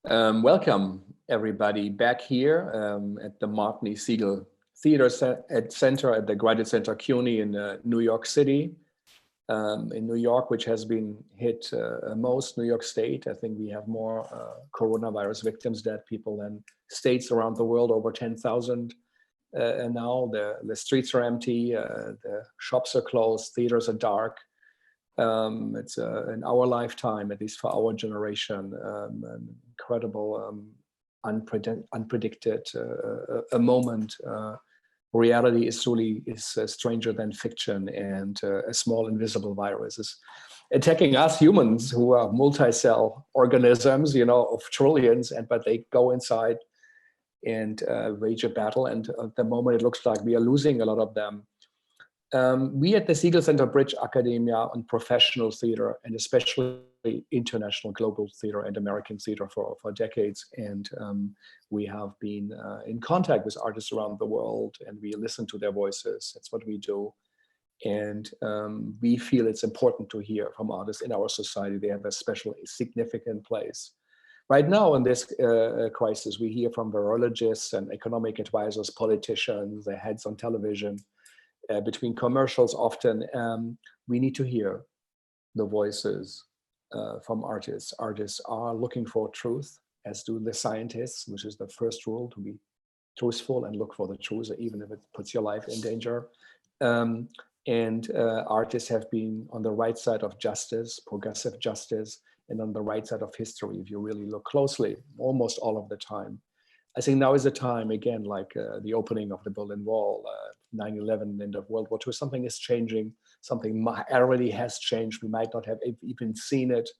Welcome everybody back here at the Martini Segal Theater Center at the Graduate Center CUNY in New York City. In New York, which has been hit most, New York State. I think we have more coronavirus victims, dead people than states around the world, over 10,000. And now the streets are empty, the shops are closed, theaters are dark. It's in our lifetime, at least for our generation, an incredible, unpredicted a moment. Reality is stranger than fiction, and a small invisible virus is attacking us humans, who are multi-cell organisms, of trillions, but they go inside and wage a battle. And at the moment, it looks like we are losing a lot of them. We at the Segal Center Bridge Academia on professional theater, and especially international global theater and American theater for decades. And we have been in contact with artists around the world, and we listen to their voices. That's what we do. And we feel it's important to hear from artists in our society. They have a special, significant place. Right now in this crisis, we hear from virologists and economic advisors, politicians, the heads on television, between commercials often. We need to hear the voices from artists. Artists are looking for truth, as do the scientists, which is the first rule, to be truthful and look for the truth, even if it puts your life in danger. Artists have been on the right side of justice, progressive justice, and on the right side of history, if you really look closely, almost all of the time. I think now is the time, again, like the opening of the Berlin Wall, 9/11, end of World War II, something is changing, something already has changed. We might not have even seen it.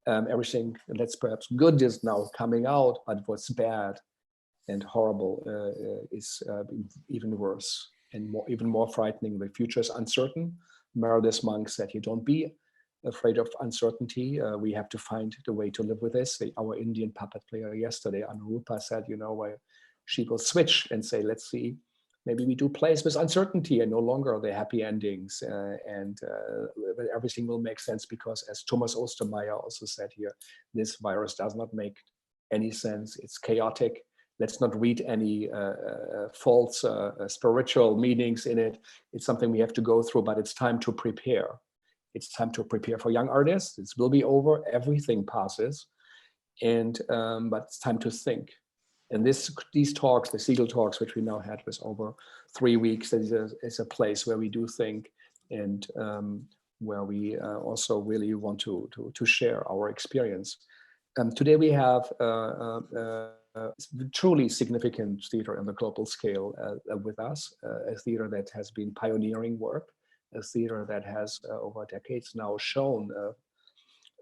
Everything that's perhaps good is now coming out, but what's bad and horrible is even worse and even more frightening. The future is uncertain. Meredith Monk said, don't be afraid of uncertainty. We have to find the way to live with this. Our Indian puppet player yesterday, Anurupa, said, she will switch and say, let's see, maybe we do plays with uncertainty and no longer the happy endings, and everything will make sense, because as Thomas Ostermeyer also said here, this virus does not make any sense. It's chaotic. Let's not read any false spiritual meanings in it. It's something we have to go through, but it's time to prepare. It's time to prepare for young artists. It will be over. Everything passes, but it's time to think. And these talks, the Segal talks, which we now had, was over 3 weeks, is a place where we do think, and where we also really want to share our experience. Today we have truly significant theater on the global scale with us, a theater that has been pioneering work, a theater that has over decades now shown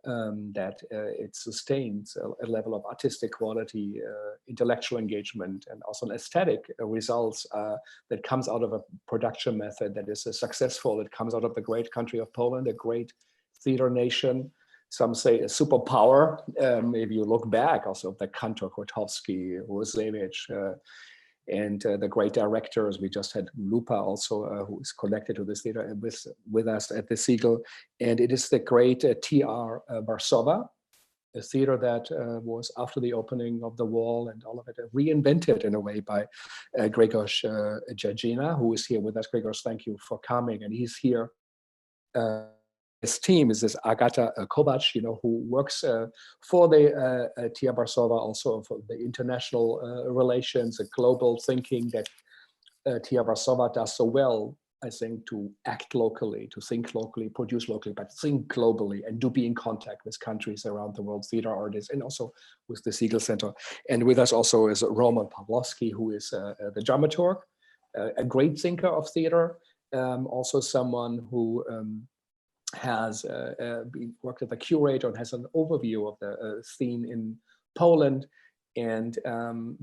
that it sustains a level of artistic quality, intellectual engagement, and also an aesthetic results that comes out of a production method that is successful. It comes out of the great country of Poland, a great theater nation. Some say a superpower. If you look back, also the Kantor, Kotowski, Rosewicz, and the great directors. We just had Lupa also, who is connected to this theater and with us at the Segal. And it is the great TR Warszawa, a theater that was, after the opening of the wall and all of it, reinvented in a way by Grzegorz Jarzyna, who is here with us. Grzegorz, thank you for coming. And he's here. His team is this Agata Kołacz, who works for the TR Warszawa, also for the international relations, the global thinking that TR Warszawa does so well, I think, to act locally, to think locally, produce locally, but think globally, and to be in contact with countries around the world, theater artists, and also with the Segal Center. And with us also is Roman Pawłowski, who is the dramaturg, a great thinker of theater, also someone who has worked as a curator and has an overview of the scene in Poland. And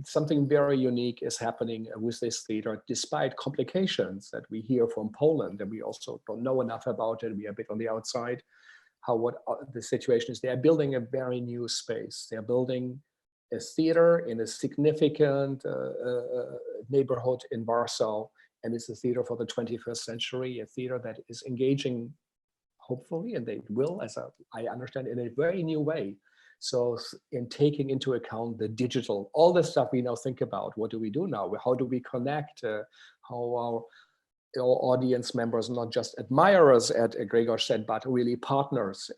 something very unique is happening with this theater, despite complications that we hear from Poland, and we also don't know enough about it. We are a bit on the outside, what the situation is. They are building a very new space. They are building a theater in a significant neighborhood in Warsaw, and it's a theater for the 21st century, a theater that is engaging, hopefully, and they will, as I understand, in a very new way, So in taking into account the digital, all the stuff we now think about, what do we do now? How do we connect? How our audience members, not just admirers, as Grzegorz said, but really partners.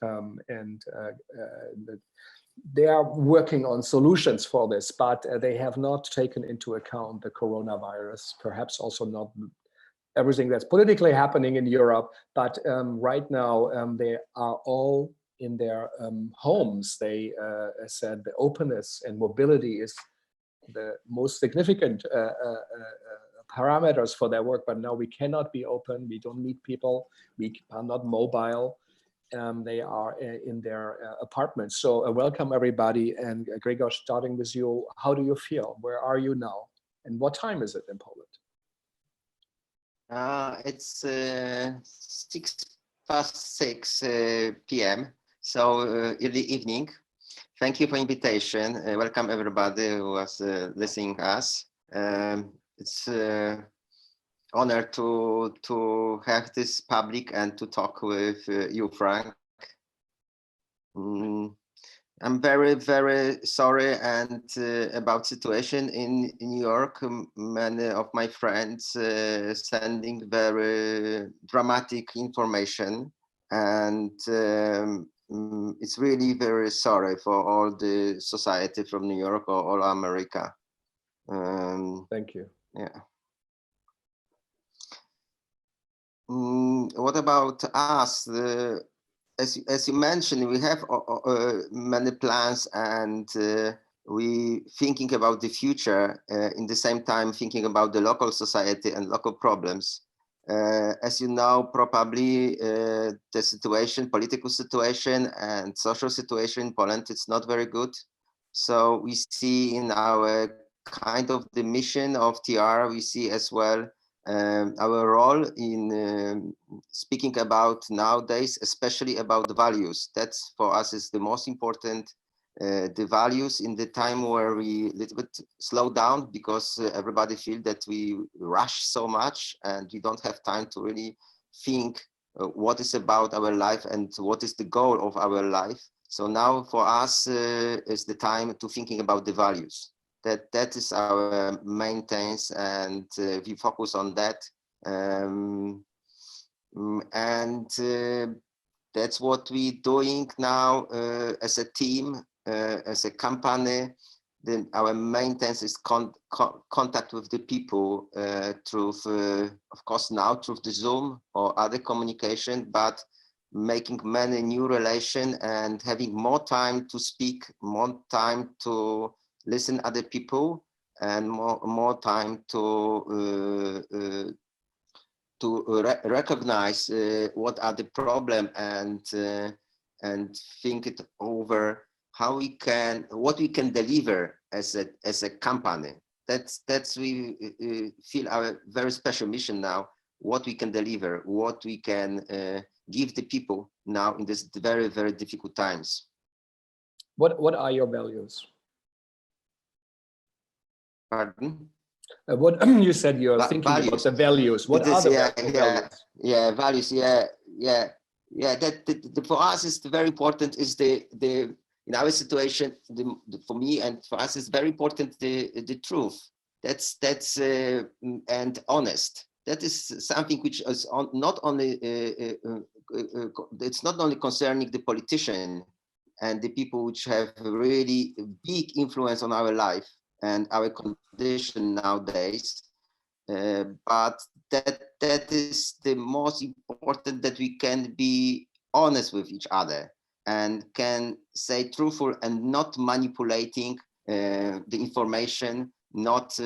They are working on solutions for this, but they have not taken into account the coronavirus, perhaps also not everything that's politically happening in Europe. But right now, they are all in their homes. They said the openness and mobility is the most significant parameters for their work, but now we cannot be open. We don't meet people. We are not mobile. They are in their apartments. So welcome everybody. And Grzegorz, starting with you, how do you feel? Where are you now? And what time is it in Poland? It's 6:06 p.m. So in the evening. Thank you for invitation. Welcome everybody who was listening us. It's honor to have this public and to talk with you, Frank. I'm very, very sorry and about situation in New York. Many of my friends sending very dramatic information, and it's really very sorry for all the society from New York or all America. Thank you. Yeah. What about us? As you mentioned, we have many plans, and we thinking about the future in the same time thinking about the local society and local problems. As you know, probably the situation, political situation and social situation in Poland, it's not very good. So we see in our kind of the mission of TR, we see as well our role in speaking about nowadays, especially about the values. That's for us is the most important, the values in the time where we a little bit slow down because everybody feel that we rush so much and we don't have time to really think what is about our life and what is the goal of our life. So now for us is the time to thinking about the values. That is our main things, and we focus on that, and that's what we're doing now as a team, as a company. Our main thing is contact with the people through, of course, now through the Zoom or other communication, but making many new relations and having more time to speak, more time to listen other people, and more time to recognize what are the problem and think it over what we can deliver as a company. That's we feel our very special mission now. What we can deliver, what we can give the people now in this very, very difficult times. What are your values? Pardon? What you said you're thinking values. about the values. What are the values? Yeah, values. Yeah. That for us is very important. Is the in our situation, for me and for us is very important the truth. That's and honest. That is something which is not only it's not only concerning the politician and the people which have really big influence on our life and our condition nowadays, but that is the most important, that we can be honest with each other and can say truthful and not manipulating the information, not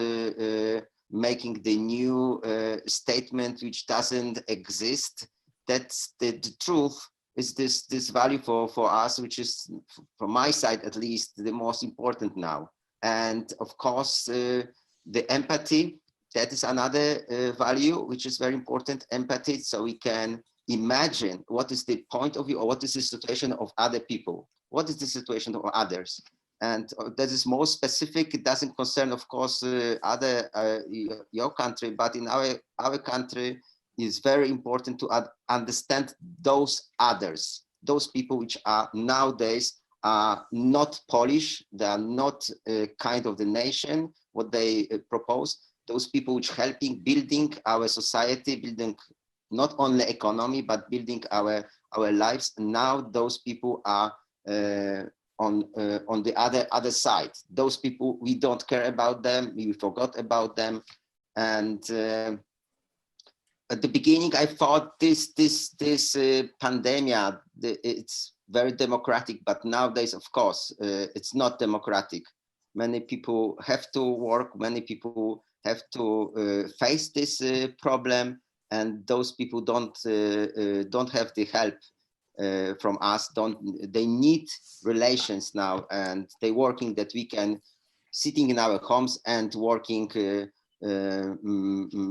making the new statement which doesn't exist. That's the truth. Is this value for us, which is from my side at least the most important now. And of course, the empathy, that is another value which is very important, empathy, so we can imagine what is the point of view or what is the situation of other people, what is the situation of others. And that is more specific. It doesn't concern, of course, your country, but in our country, it's very important to understand those others, those people which are nowadays are not Polish. They are not kind of the nation, what they propose. Those people which helping building our society, building not only economy, but building our lives. Now those people are on the other side. Those people, we don't care about them. We forgot about them. And at the beginning, I thought this pandemic, it's very democratic, but nowadays, of course, it's not democratic. Many people have to work. Many people have to face this problem, and those people don't have the help from us. They need relations now, and they working that we can sitting in our homes and working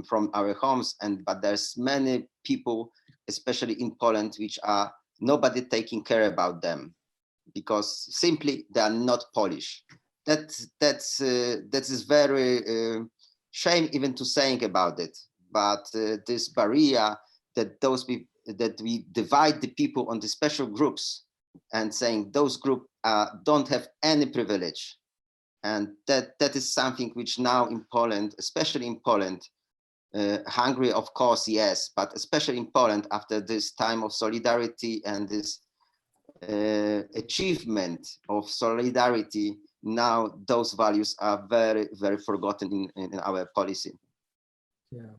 from our homes. But there's many people, especially in Poland, which are nobody taking care about them because simply they are not Polish. That is very shame even to saying about it. But this barrier that those people, that we divide the people on the special groups and saying those groups don't have any privilege. And that is something which now in Poland, especially in Poland, Hungary, of course, yes, but especially in Poland, after this time of solidarity and this achievement of solidarity, now those values are very, very forgotten in our policy. Yeah.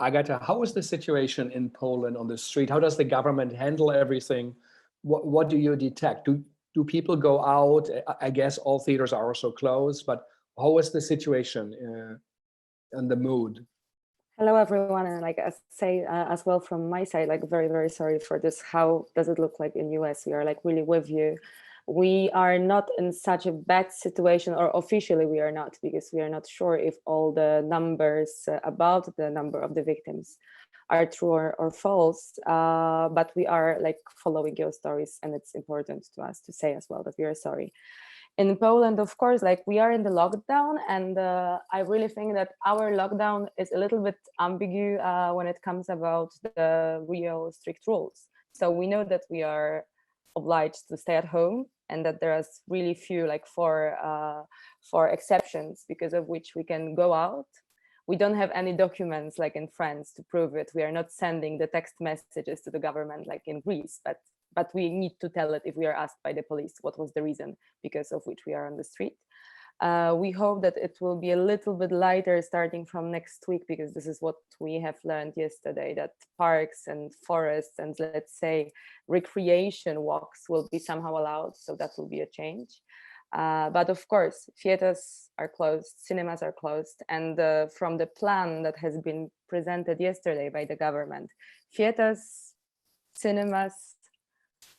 Agata, how is the situation in Poland on the street? How does the government handle everything? What do you detect? Do people go out? I guess all theaters are also closed, but how is the situation and the mood? Hello, everyone. And like I say as well from my side, like very, very sorry for this. How does it look like in US? We are like really with you. We are not in such a bad situation, or officially we are not, because we are not sure if all the numbers about the number of the victims are true or false. But we are like following your stories, and it's important to us to say as well that we are sorry. In Poland, of course, like we are in the lockdown, and I really think that our lockdown is a little bit ambiguous when it comes about the real strict rules. So we know that we are obliged to stay at home, and that there is really few, like four exceptions because of which we can go out. We don't have any documents like in France to prove it. We are not sending the text messages to the government like in Greece, but we need to tell it if we are asked by the police what was the reason because of which we are on the street. We hope that it will be a little bit lighter starting from next week, because this is what we have learned yesterday, that parks and forests and, let's say, recreation walks will be somehow allowed. So that will be a change. But of course, theaters are closed, cinemas are closed. And from the plan that has been presented yesterday by the government, theaters, cinemas,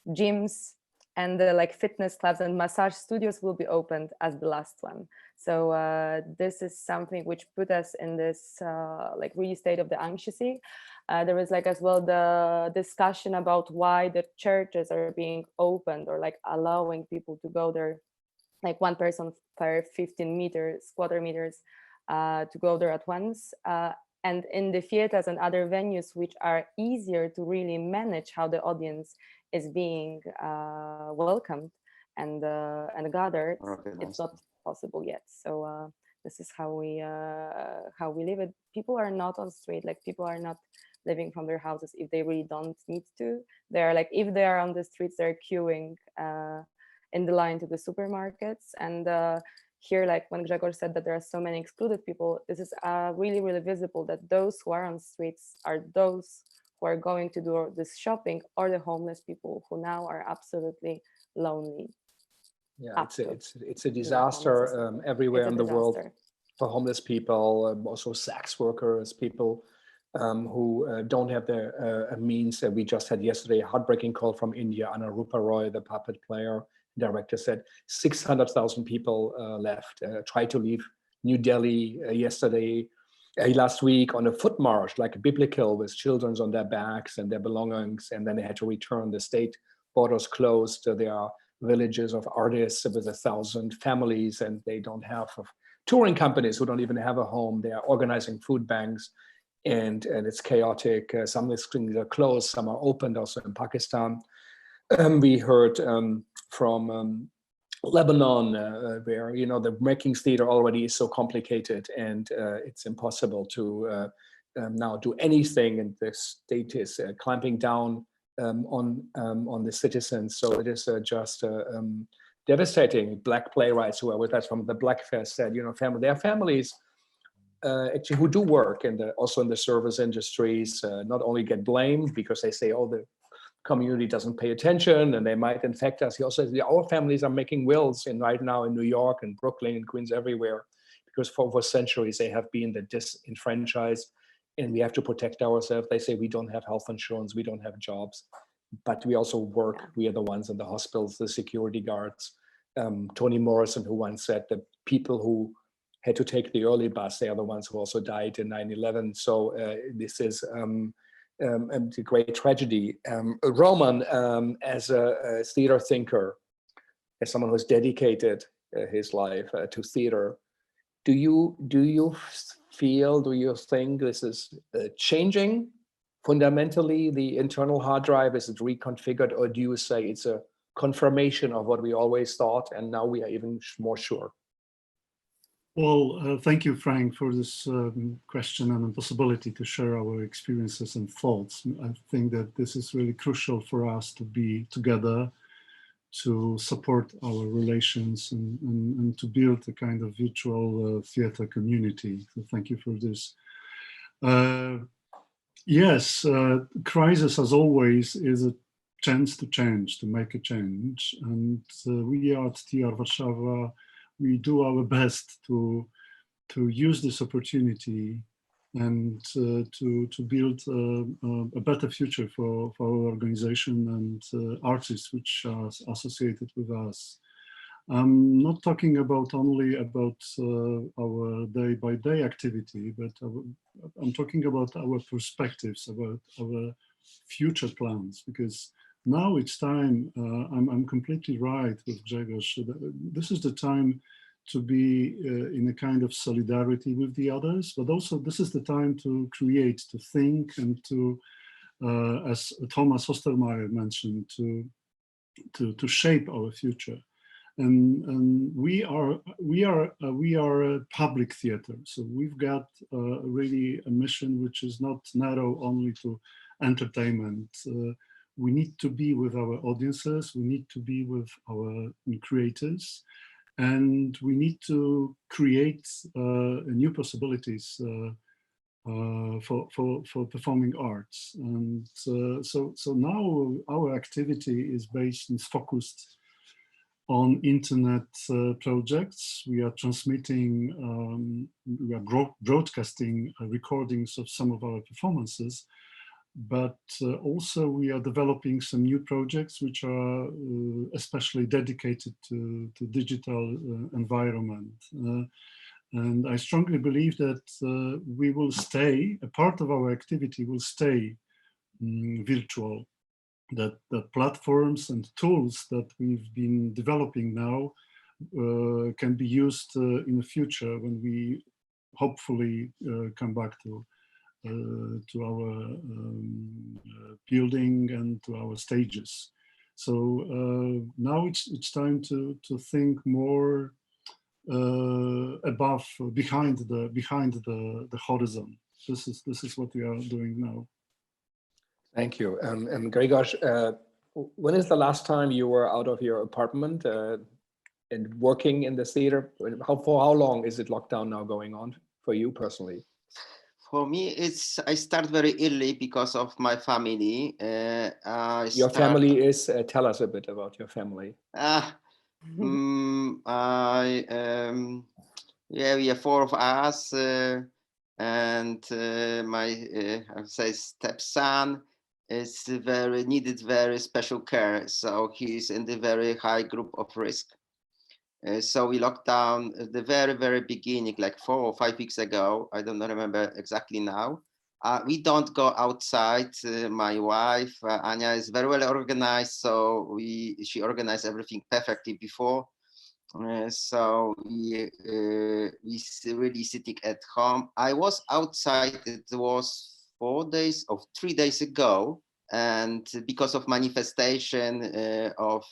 gyms, and like fitness clubs and massage studios will be opened as the last one. So this is something which put us in this like really state of the anxiety. There is like as well the discussion about why the churches are being opened or like allowing people to go there, like one person per 15 square meters to go there at once. And in the theaters and other venues which are easier to really manage how the audience is being welcomed and gathered, it's not possible yet. So this is how we live it. People are not on street, like people are not living from their houses if they really don't need to. They're like, if they are on the streets, they're queuing in the line to the supermarkets. And here, like when Grzegorz said that there are so many excluded people, this is really, really visible that those who are on streets are those who are going to do this shopping, or the homeless people who now are absolutely lonely. Yeah, it's a disaster everywhere in the world for homeless people, also sex workers, people who don't have their means. We just had yesterday a heartbreaking call from India. Anna Rupa Roy, the puppet player, director, said 600,000 people left, tried to leave New Delhi yesterday, last week on a foot march, like a biblical, with children on their backs and their belongings, and then they had to return. The state borders closed. There are villages of artists with 1,000 families, and they don't have touring companies who don't even have a home. They are organizing food banks, and it's chaotic. Some of the screens are closed, some are opened, also in Pakistan. We heard from Lebanon, where the making theater already is so complicated, and it's impossible to now do anything, and the state is clamping down on the citizens. So it is just devastating. Black playwrights who are with us from the Black Fest said, there are families actually who do work also in the service industries, not only get blamed because they say, oh, the community doesn't pay attention and they might infect us. He also says, our families are making wills right now in New York and Brooklyn and Queens, everywhere, because for centuries they have been the disenfranchised, and we have to protect ourselves. They say we don't have health insurance, we don't have jobs, but we also work. We are the ones in the hospitals, the security guards. Toni Morrison, who once said the people who had to take the early bus, they are the ones who also died in 9/11. So this is a great tragedy. Roman, as a theater thinker, as someone who's dedicated his life to theater, do you feel, do you think this is changing fundamentally, the internal hard drive? Is it reconfigured, or do you say it's a confirmation of what we always thought and now we are even more sure? Well, thank you, Frank, for this question and the possibility to share our experiences and thoughts. I think that this is really crucial for us to be together, to support our relations and to build a kind of virtual theater community. So thank you for this. Yes, crisis, as always, is a chance to change, to make a change. And we are at TR Warszawa. We do our best to use this opportunity and to build a better future for our organization and artists which are associated with us. I'm not talking only about our day-by-day activity, but I'm talking about our perspectives, about our future plans, because now it's time, I'm completely right with Grzegorz, this is the time to be in a kind of solidarity with the others, but also this is the time to create, to think, and to, as Thomas Ostermeyer mentioned, to shape our future. And we are a public theater, so we've got really a mission which is not narrow only to entertainment. We need to be with our audiences, we need to be with our creators, and we need to create new possibilities for performing arts. And so now our activity is based and focused on internet projects. We are transmitting, we are broadcasting recordings of some of our performances, but also we are developing some new projects which are especially dedicated to digital environment. And I strongly believe that we will stay, a part of our activity will stay virtual, that platforms and tools that we've been developing now can be used in the future when we hopefully come back to our building and to our stages. So now it's time to think more behind the horizon. This is what we are doing now. Thank you. And Grzegorz, when is the last time you were out of your apartment and working in the theater? For how long is it lockdown now going on for you personally? For me, I start very early because of my family. Your family is, tell us a bit about your family. Yeah, we are 4 of us, and my I would say stepson is needed very special care, so he's in the very high group of risk. So we locked down at the very beginning, like 4 or 5 weeks ago. I don't remember exactly now. We don't go outside. My wife Anya is very well organized, so she organized everything perfectly before. So we really sitting at home. I was outside. It was 3 days ago, and because of manifestation of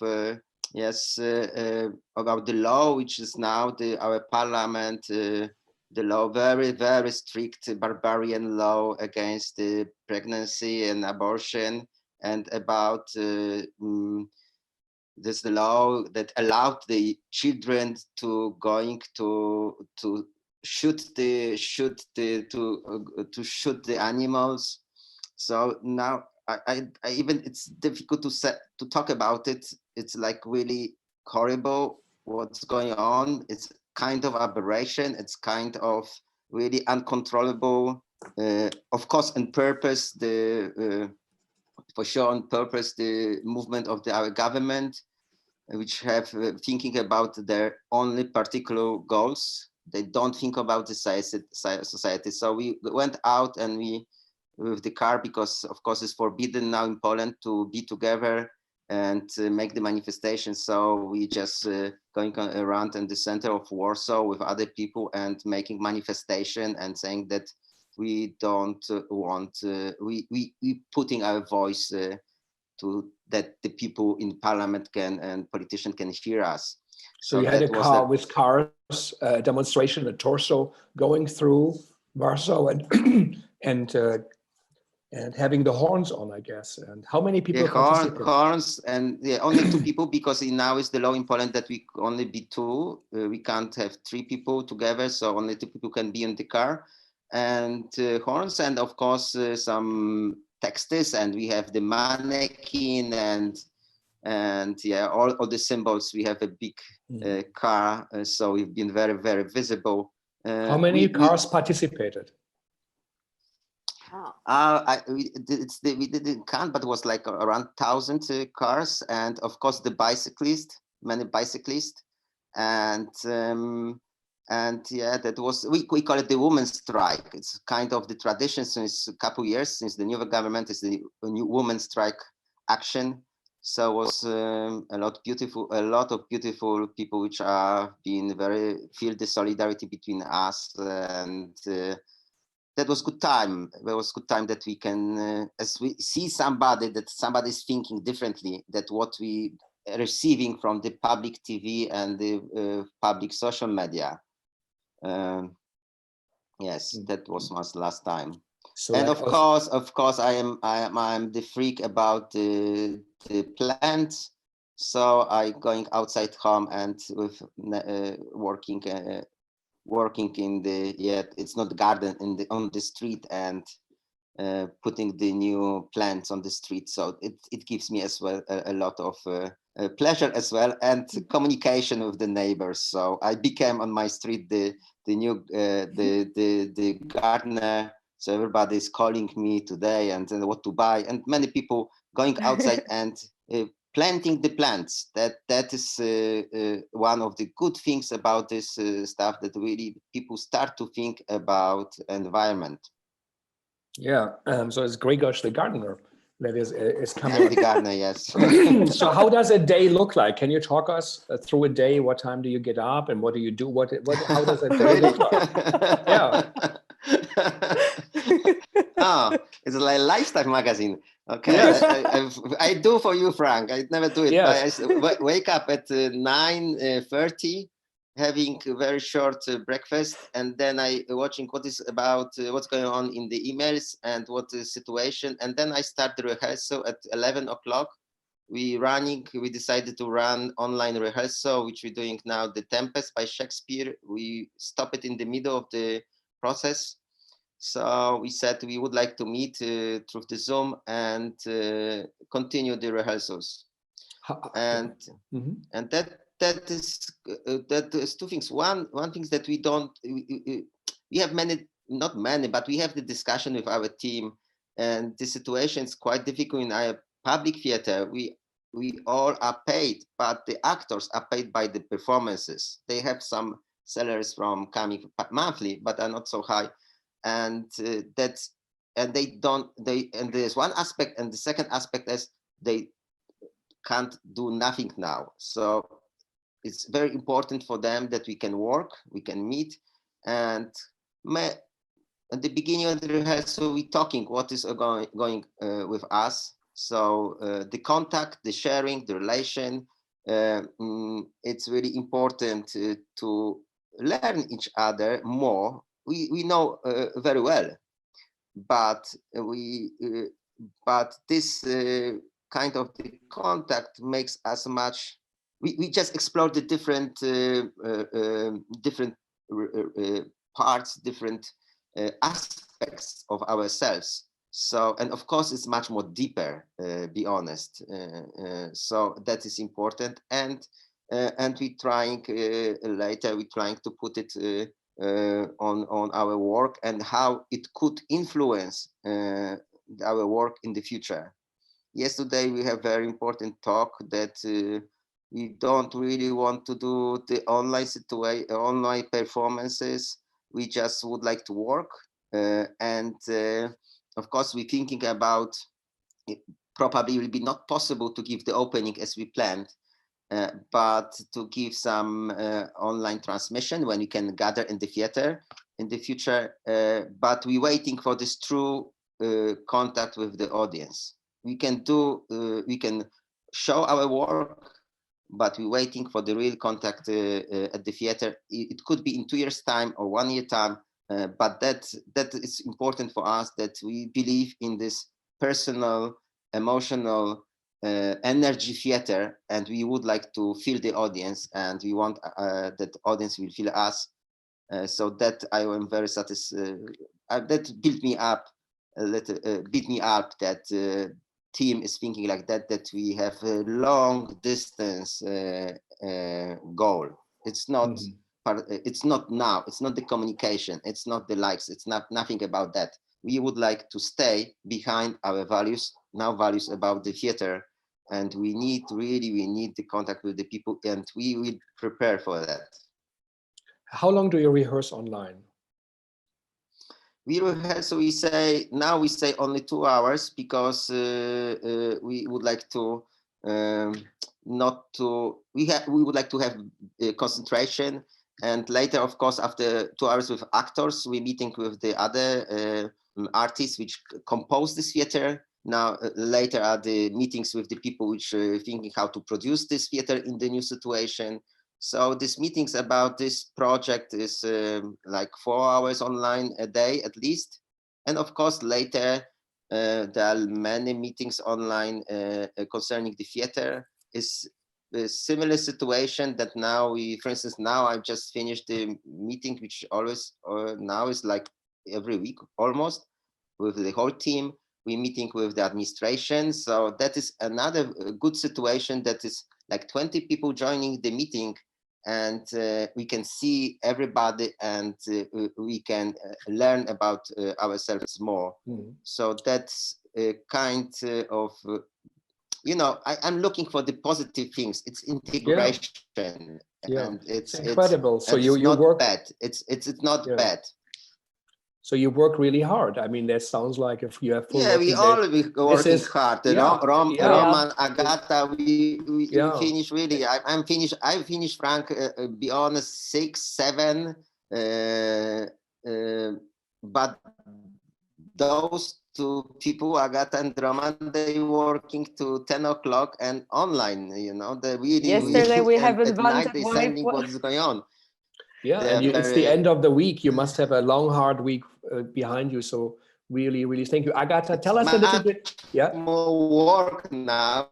about the law, which is now our parliament, the law, very strict barbarian law against pregnancy and abortion, and about this law that allowed the children to shoot the animals. So now I even, it's difficult to talk about it. It's like really horrible what's going on. It's kind of aberration. It's kind of really uncontrollable. Of course, on purpose, for sure on purpose, the movement of our government, which have thinking about their only particular goals. They don't think about the society. So we went out and we, with the car, because of course it's forbidden now in Poland to be together and make the manifestation. So we just going around in the center of Warsaw with other people and making manifestation and saying that we don't want, we putting our voice to that the people in parliament can and politicians can hear us. So you had a car with cars, demonstration, a torso going through Warsaw and having the horns on, I guess. And how many people participated? Horns, and only 2 people, because now is the law in Poland that we only be 2. We can't have 3 people together, so only 2 people can be in the car. And horns, and of course some texts, and we have the mannequin and yeah, all the symbols. We have a big car, so we've been very visible. How many cars participated? We didn't count, but it was like around 1,000 cars, and of course the many bicyclists, and yeah, that was, we call it the women's strike. It's kind of the tradition since a couple years, since the new government is the new women's strike action. So it was a lot of beautiful people which are being feel the solidarity between us, and that was good time. It was good time that we can, as we see that somebody's thinking differently, that what we are receiving from the public TV and the public social media. Yes, that was my last time. So, and of course, I am the freak about the plants. So I going outside home and with working in the, it's not garden, on the street, and putting the new plants on the street. So it gives me as well a lot of pleasure as well, and communication with the neighbors. So I became on my street the new the gardener. So everybody is calling me today and what to buy, and many people going outside and planting the plants. That is one of the good things about this stuff, that really people start to think about environment. Yeah, so it's Grzegorz the gardener that is coming. The gardener, yes. So how does a day look like? Can you talk us through a day? What time do you get up and what do you do? How does a day look like? Yeah. Oh, it's like a lifestyle magazine. Okay, yes. I do for you, Frank. I never do it. Yes. I wake up at 9:30, having a very short breakfast, and then I watching what's going on in the emails and what the situation, and then I start the rehearsal at 11 o'clock. We decided to run online rehearsal, which we're doing now, The Tempest by Shakespeare. We stop it in the middle of the process. So we said we would like to meet through the Zoom and continue the rehearsals. And and that is 2 things. One thing is that we have not many, but we have the discussion with our team, and the situation is quite difficult in our public theater. We all are paid, but the actors are paid by the performances. They have some salaries from coming monthly, but are not so high. And there's one aspect, and the second aspect is they can't do nothing now. So it's very important for them that we can work, we can meet, and at the beginning of the rehearsal, we talking what is going with us, So the contact, the sharing, the relation, it's really important to learn each other more. We know very well, but but this kind of the contact makes us much. We just explore the different parts, different aspects of ourselves. So, and of course, it's much more deeper. Be honest. So that is important, and we trying later. We trying to put it on our work and how it could influence our work in the future. Yesterday we have very important talk that we don't really want to do the online performances. We just would like to work, and of course we're thinking about it. Probably will be not possible to give the opening as we planned, but to give some online transmission when we can gather in the theater in the future. But we're waiting for this true contact with the audience. We can show our work, but we're waiting for the real contact at the theater. It could be in 2 years' time or 1 year time, but that is important for us, that we believe in this personal, emotional, energy theater, and we would like to feel the audience, and we want that the audience will feel us. So that I am very satisfied. That built me up a little, beat me up, that team is thinking like that, that we have a long distance goal. It's not it's not now, it's not the communication, it's not the likes, it's nothing about that. We would like to stay behind our values, now values about the theater, and we need the contact with the people, and we will prepare for that. How long do you rehearse online? We rehearse, so we say only 2 hours, because we would like to we would like to have concentration, and later, of course, after 2 hours with actors, we're meeting with the other artists which compose this theater. Now later are the meetings with the people which are thinking how to produce this theater in the new situation. So these meetings about this project is like 4 hours online a day at least. And of course, later there are many meetings online concerning the theater. Is a similar situation that now for instance, now I've just finished the meeting, which always now is like every week almost, with the whole team. We're meeting with the administration. So that is another good situation, that is like 20 people joining the meeting, and we can see everybody, and we can learn about ourselves more. So that's a kind of, you know, I'm looking for the positive things. It's integration, and it's incredible. So you not work bad. It's not bad. So you work really hard. I mean, that sounds like if you have full we all working hard. You know, Roman, Agata, we finish really. I'm finished. I finished, Frank. Be honest, 6, 7. But those 2 people, Agata and Roman, they working to 10 o'clock and online. You know, they really. Yesterday we have at night they sending what's going on. Yeah, and it's the end of the week. You must have a long, hard week behind you. So really, really thank you. Agata, tell us a little bit. Yeah. More work now.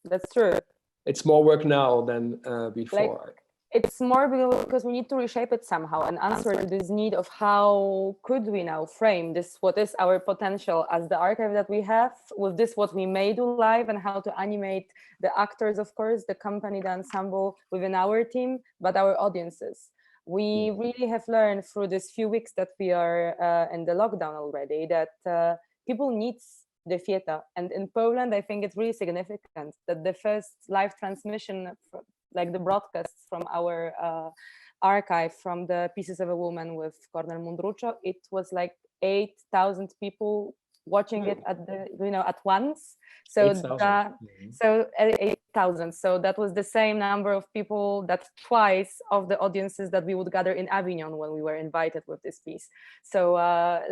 That's true. It's more work now than before. It's more because we need to reshape it somehow and answer to this need of how could we now frame this, what is our potential as the archive that we have, with this what we may do live, and how to animate the actors, of course, the company, the ensemble within our team, but our audiences. We really have learned through these few weeks that we are in the lockdown already, that people need the theater. And in Poland, I think it's really significant that the first live transmission, like the broadcasts from our archive, from the Pieces of a Woman with Cornel Mundruczo, it was like 8,000 people watching it at the, at once. So 8,000. So that was the same number of people, that twice of the audiences that we would gather in Avignon when we were invited with this piece. So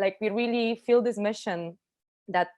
like we really feel this mission that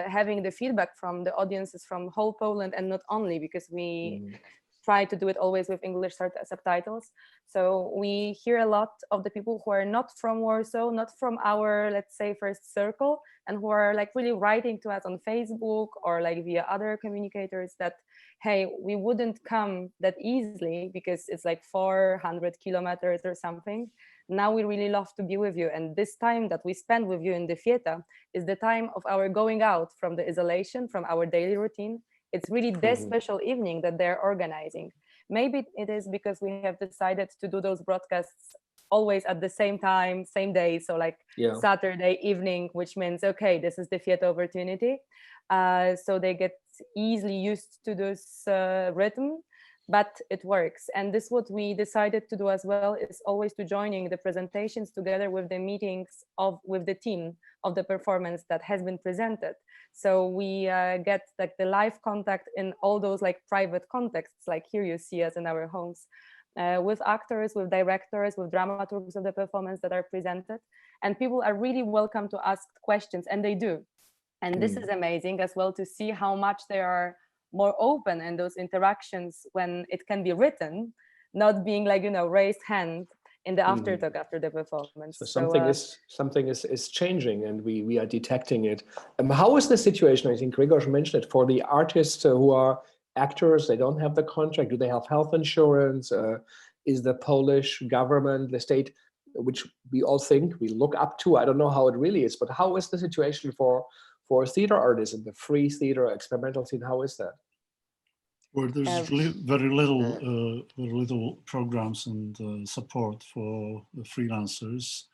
having the feedback from the audiences from whole Poland, and not only, because we try to do it always with English subtitles. So we hear a lot of the people who are not from Warsaw, not from our, let's say, first circle, and who are like really writing to us on Facebook or like via other communicators that, hey, we wouldn't come that easily because it's like 400 kilometers or something. Now we really love to be with you. And this time that we spend with you in the theater is the time of our going out from the isolation, from our daily routine. It's really this special evening that they're organizing. Maybe it is because we have decided to do those broadcasts always at the same time, same day. So like Saturday evening, which means, okay, this is the theater opportunity. So they get easily used to this rhythm, but it works. And this what we decided to do as well, is always to joining the presentations together with the meetings with the team of the performance that has been presented. So we get like the live contact in all those like private contexts, like here you see us in our homes, with actors, with directors, with dramaturgs of the performance that are presented. And people are really welcome to ask questions, and they do. And this is amazing as well, to see how much they are more open in those interactions when it can be written, not being like, you know, raised hand in the aftertalk after the performance. So something is changing, and we are detecting it. How is the situation? I think Grzegorz mentioned it, for the artists who are actors. They don't have the contract. Do they have health insurance? Is the Polish government, the state, which we all think we look up to, I don't know how it really is, but how is the situation for theater artists in the free theater, experimental scene? How is that? Well, there's very little programs and support for the freelancers.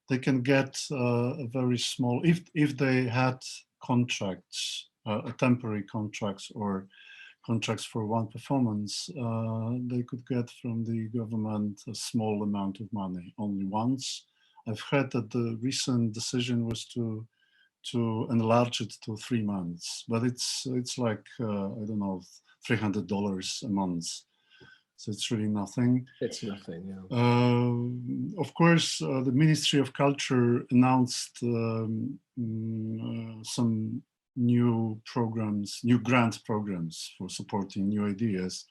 They can get a very small, if they had contracts, temporary contracts or contracts for one performance, they could get from the government a small amount of money only once. I've heard that the recent decision was to enlarge it to 3 months, but it's like I don't know, $300 a month. So it's really nothing. It's nothing, yeah. Of course, the Ministry of Culture announced some new programs, new grant programs for supporting new ideas.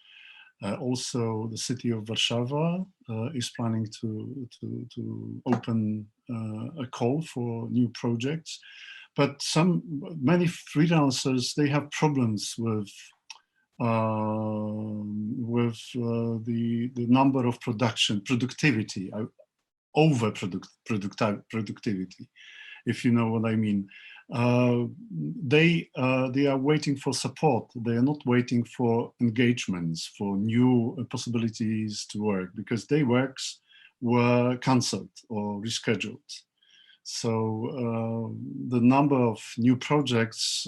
Also, the city of Warsaw is planning to open a call for new projects. But many freelancers, they have problems with the number of productivity, productivity, if you know what I mean. They are waiting for support. They are not waiting for engagements, for new possibilities to work, because their works were cancelled or rescheduled. So the number of new projects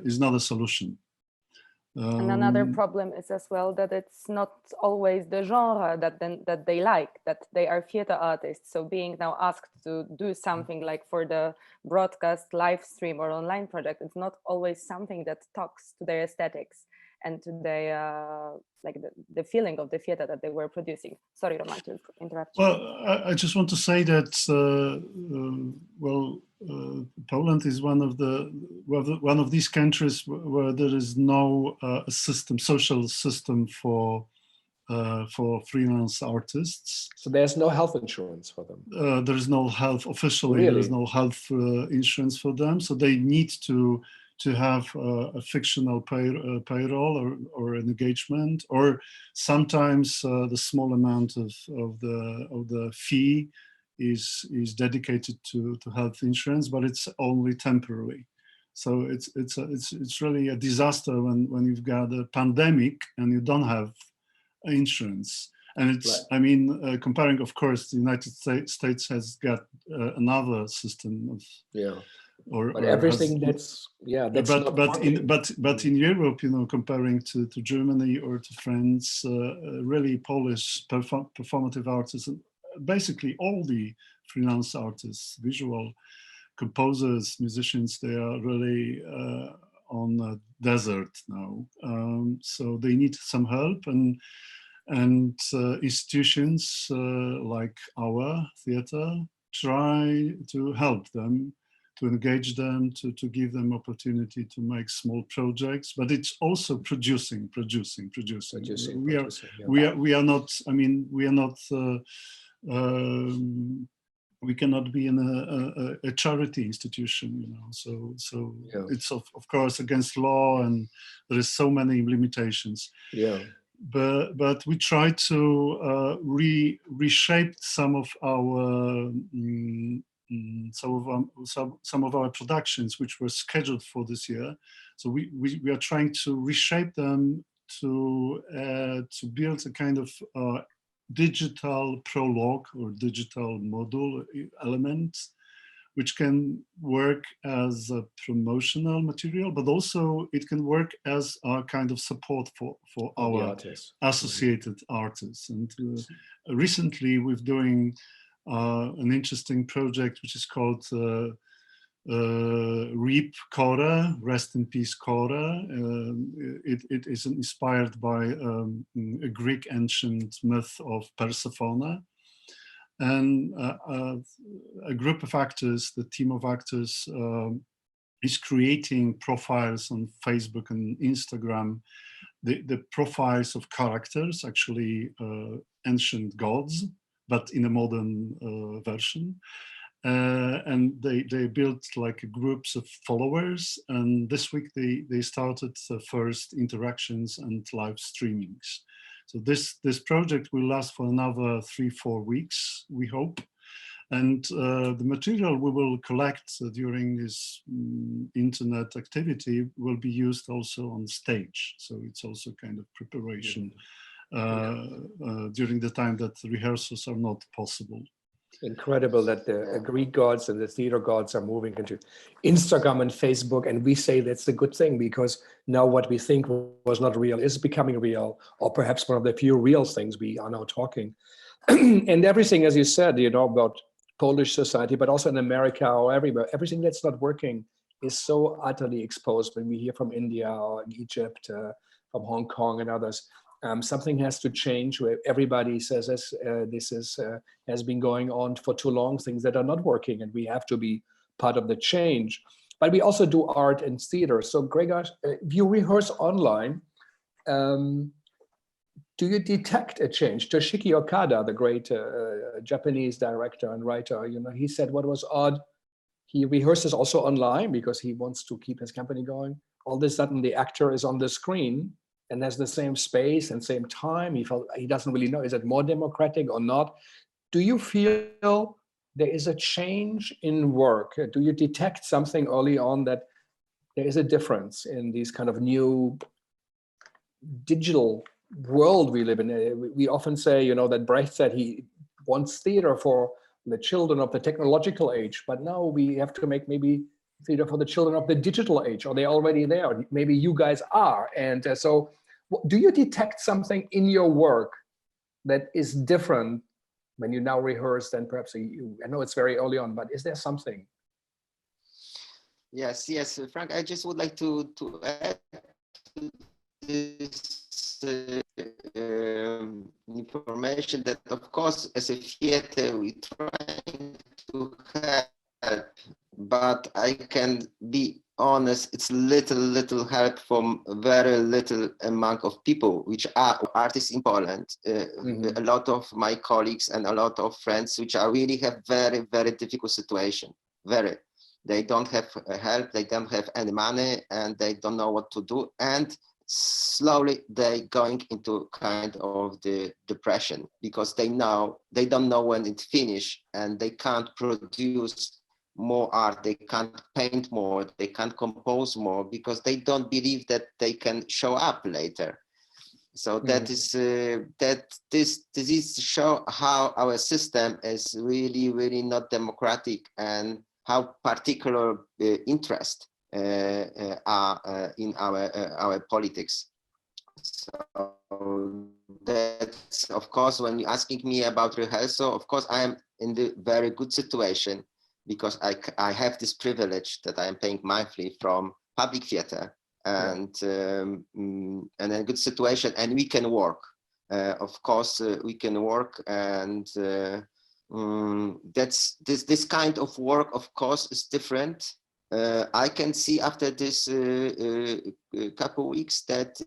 is not a solution. And another problem is as well that it's not always the genre that they like, that they are theater artists. So being now asked to do something like for the broadcast, live stream or online project, it's not always something that talks to their aesthetics and to their like the feeling of the theater that they were producing. Sorry, Roman, to interrupt you. Well, I just want to say that Poland is one of these countries where there is no social system for freelance artists. So there's no health insurance for them. There is no health officially. Really? There is no health insurance for them. So they need to have a fictional payroll or an engagement, or sometimes the small amount of the fee is dedicated to health insurance, but it's only temporary. So it's really a disaster when you've got a pandemic and you don't have insurance. And it's, right. I mean, comparing, of course, the United States has got another system of, but everything has, but in Europe, you know, comparing to Germany or to France, really Polish performative artists, basically all the freelance artists, visual composers, musicians, they are really on a desert now. So they need some help, and institutions like our theater try to help them engage them, to give them opportunity to make small projects, but it's also producing. We are not, I mean, we are not, we cannot be in a charity institution, you know, so yeah. it's of course against law, and there is so many limitations. Yeah. But we try to reshape some of our some of our productions which were scheduled for this year. So we are trying to reshape them to build a kind of digital prologue or digital module element, which can work as a promotional material, but also it can work as a kind of support for our associated artists. And recently we're doing an interesting project which is called RIP Kora, Rest in Peace Kora. It is inspired by a Greek ancient myth of Persephone. And a group of actors, the team of actors, is creating profiles on Facebook and Instagram, the profiles of characters, actually ancient gods, but in a modern version. And they built like groups of followers. And this week they started the first interactions and live streamings. So this project will last for another 3-4 weeks, we hope. And the material we will collect during this internet activity will be used also on stage. So it's also kind of preparation during the time that rehearsals are not possible. Incredible that the Greek gods and the theater gods are moving into Instagram and Facebook, and we say that's a good thing, because now what we think was not real is becoming real, or perhaps one of the few real things we are now talking. And everything, as you said, you know, about Polish society, but also in America or everywhere, everything that's not working is so utterly exposed. When we hear from India or Egypt, from Hong Kong and others, something has to change, where everybody says this has been going on for too long, things that are not working, and we have to be part of the change. But we also do art and theater. So Grzegorz, if you rehearse online, do you detect a change? Toshiki Okada, the great Japanese director and writer, you know, he said what was odd, he rehearses also online because he wants to keep his company going. All of a sudden the actor is on the screen and has the same space and same time. He doesn't really know, is it more democratic or not? Do you feel there is a change in work? Do you detect something early on that there is a difference in these kind of new digital world we live in? We often say, you know, that Brecht said he wants theater for the children of the technological age, but now we have to make maybe theater for the children of the digital age, or they're already there. Maybe you guys are. And so do you detect something in your work that is different when you now rehearse than perhaps I know it's very early on, but is there something? Yes, Frank, I just would like to add to this information that, of course, as a theater, we trying to help, but I can be honest, it's little help from very little amount of people, which are artists in Poland. A lot of my colleagues and a lot of friends, which are really have very, very difficult situation. They don't have help, they don't have any money, and they don't know what to do. And slowly they going into kind of the depression, because they don't know when it finish, and they can't produce more art, they can't paint more, they can't compose more, because they don't believe that they can show up later. So that is this is show how our system is really not democratic, and how particular interest are in our politics. So that's, of course, when you're asking me about rehearsal, of course I am in the very good situation, because I have this privilege that I am paying monthly from public theater, and a good situation, and we can work. Of course, we can work, and that's this kind of work, of course, is different. I can see after this couple weeks that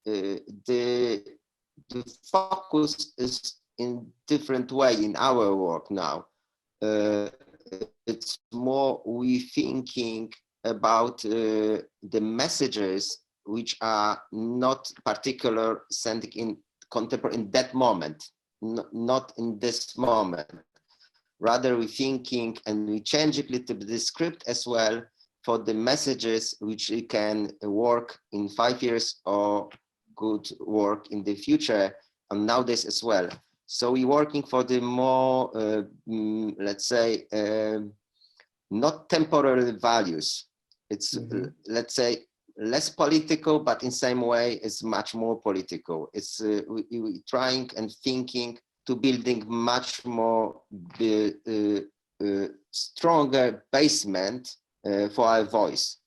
the focus is in different way in our work now. It's more we thinking about the messages which are not particular sending in contemporary in that moment, not in this moment. Rather, we thinking and we change it a little bit the script as well for the messages which we can work in 5 years or good work in the future and nowadays as well. So we're working for the more, let's say, not temporary values. It's, let's say, less political, but in same way, it's much more political. It's we trying and thinking to building much more stronger basement for our voice.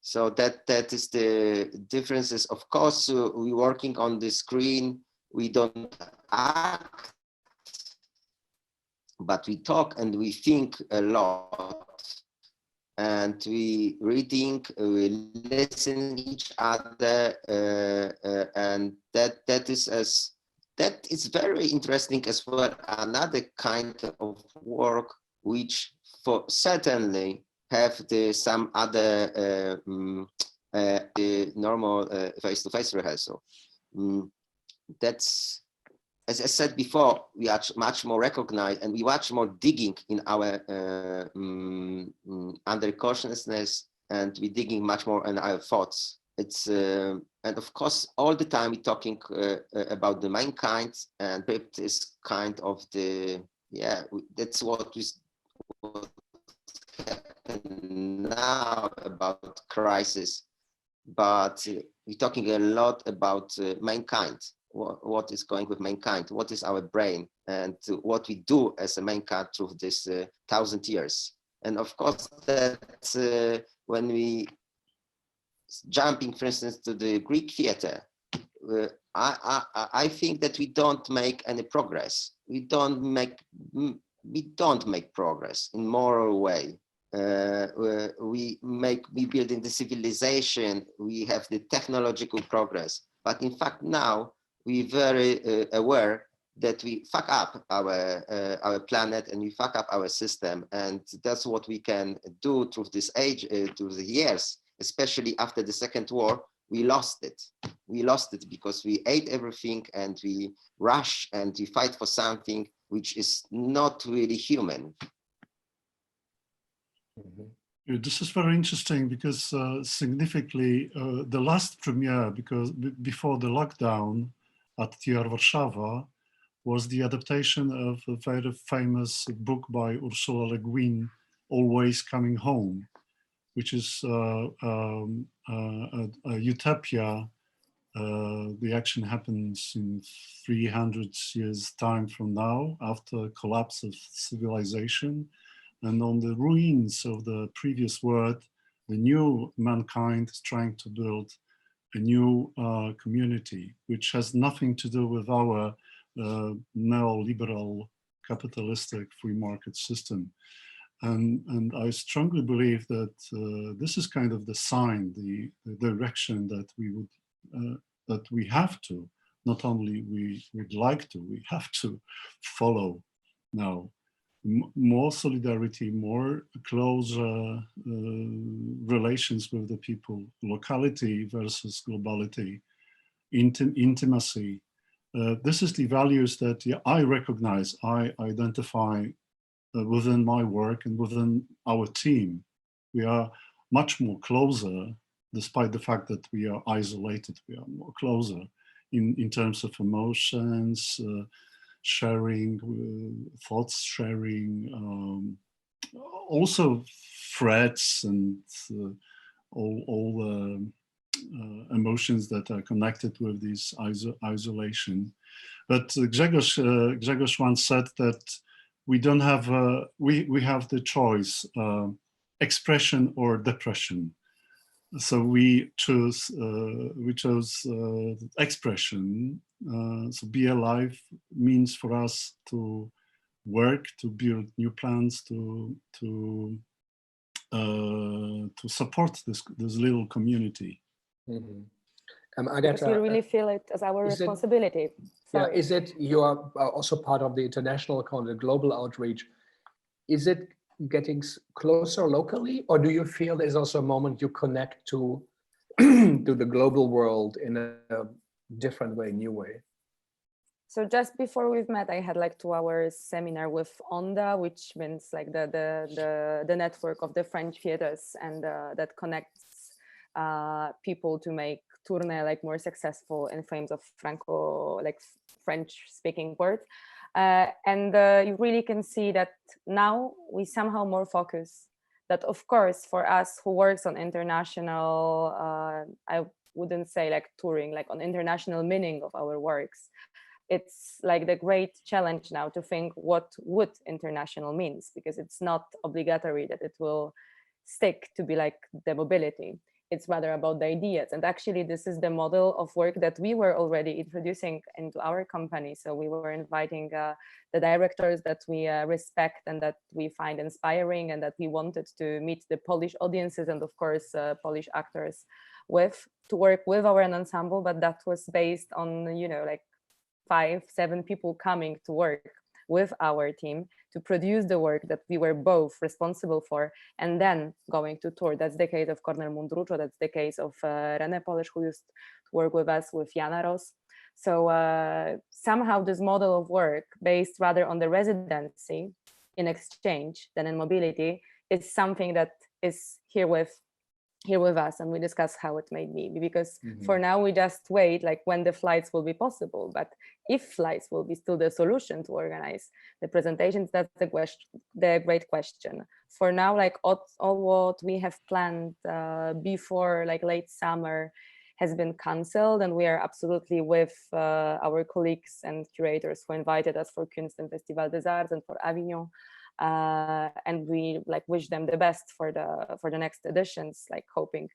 So that is the differences. Of course, we're working on the screen. We don't act, but we talk and we think a lot, and we reading, we listen each other, and that is very interesting as well. Another kind of work which for certainly have some other the normal face-to-face rehearsal. That's, as I said before, we are much more recognized and we much more digging in our under consciousness, and we digging much more in our thoughts. It's and of course all the time we're talking about the mankind, and is kind of the that's what happen now about crisis, but we're talking a lot about mankind. What is going with mankind? What is our brain, and what we do as a mankind through this 1,000 years? And of course, that when we jumping, for instance, to the Greek theater, I think that we don't make any progress. We don't make progress in moral way. We building the civilization. We have the technological progress, but in fact now we're very aware that we fuck up our planet and we fuck up our system, and that's what we can do through this age, through the years, especially after the Second War. We lost it. We lost it because we ate everything and we rush and we fight for something which is not really human. This is very interesting because significantly the last premiere, because before the lockdown at TR Warszawa, was the adaptation of a very famous book by Ursula Le Guin, Always Coming Home, which is a utopia. The action happens in 300 years' time from now, after collapse of civilization. And on the ruins of the previous world, the new mankind is trying to build a new community, which has nothing to do with our neoliberal capitalistic free market system. And I strongly believe that this is kind of the sign, the direction that we would, that we have to, not only we would like to, we have to follow now. More solidarity, more close relations with the people, locality versus globality, intimacy. This is the values that I recognize, I identify within my work and within our team. We are much more closer, despite the fact that we are isolated, we are more closer in terms of emotions, sharing, thoughts sharing, also threats and all the emotions that are connected with this isolation. But Grzegorz once said that we don't have, we have the choice, expression or depression. So we chose expression. So be alive means for us to work, to build new plans, to support this little community. Mm-hmm. Because we Agata, really feel it as our responsibility. Yeah, is it, you are also part of the international kind of global outreach? Is it getting closer locally, or do you feel there's also a moment you connect to to the global world in a different way, new way? So just before we've met, I had like 2 hours seminar with ONDA, which means like the network of the French theaters, and that connects people to make tournée like more successful in frames of French speaking world. And you really can see that now we somehow more focus that, of course, for us who works on international, I wouldn't say like touring, like on international meaning of our works. It's like the great challenge now to think what would international means, because it's not obligatory that it will stick to be like the mobility. It's rather about the ideas. And actually, this is the model of work that we were already introducing into our company. So we were inviting the directors that we respect and that we find inspiring, and that we wanted to meet the Polish audiences and, of course, Polish actors to work with our ensemble. But that was based on, you know, like 5-7 people coming to work with our team to produce the work that we were both responsible for, and then going to tour. That's the case of Cornel Mundruczo, that's the case of René Polish, who used to work with us, with Jana Ros. So somehow this model of work, based rather on the residency in exchange than in mobility, is something that is here with us, and we discuss how it may be, because for now we just wait like when the flights will be possible. But if flights will be still the solution to organize the presentations, that's the great question. For now, like all what we have planned before like late summer has been cancelled, and we are absolutely with our colleagues and curators who invited us for Kunst and Festival des Arts and for Avignon. And we like wish them the best for the next editions, like hoping